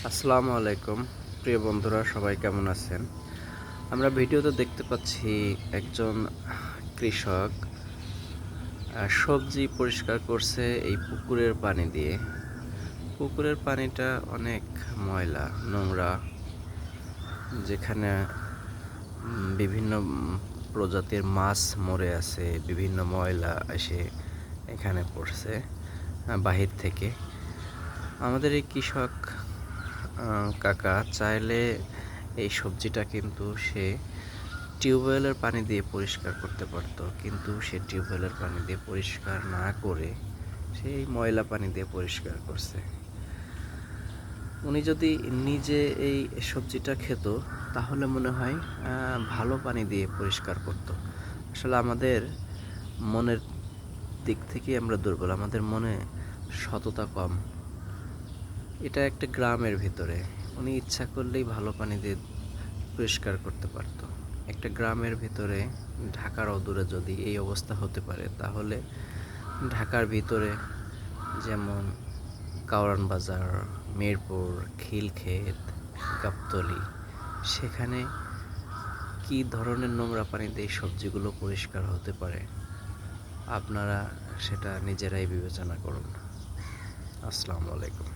আসসালামু আলাইকুম প্রিয় বন্ধুরা, সবাই কেমন আছেন? আমরা ভিডিওতে দেখতে পাচ্ছি একজন কৃষক সবজি পরিষ্কার করছে এই পুকুরের পানি দিয়ে। পুকুরের পানিটা অনেক ময়লা নোংরা, যেখানে বিভিন্ন প্রজাতির মাছ মরে আছে, বিভিন্ন ময়লা এসে এখানে পড়ছে বাহির থেকে। আমাদের এই কৃষক কাকা চাইলে এই সবজিটা কিন্তু সে টিউবওয়েলের পানি দিয়ে পরিষ্কার করতে পারতো, কিন্তু সে টিউবওয়েলের পানি দিয়ে পরিষ্কার না করে সেই ময়লা পানি দিয়ে পরিষ্কার করছে। উনি যদি নিজে এই সবজিটা খেত তাহলে মনে হয় ভালো পানি দিয়ে পরিষ্কার করত। আসলে আমাদের মনের দিক থেকে আমরা দুর্বল, আমাদের মনে সততা কম। এটা একটা গ্রামের ভিতরে, উনি ইচ্ছা করলেই ভালো পানি দিয়ে পরিষ্কার করতে পারত। একটা গ্রামের ভিতরে ঢাকার অদূরে যদি এই অবস্থা হতে পারে, তাহলে ঢাকার ভিতরে যেমন কাওরান বাজার, মিরপুর, খিলক্ষেত, গাবতলী, সেখানে কী ধরনের নোংরা পানিতে এই সবজিগুলো পরিষ্কার হতে পারে, আপনারা সেটা নিজেরাই বিবেচনা করুন। আসসালামু আলাইকুম।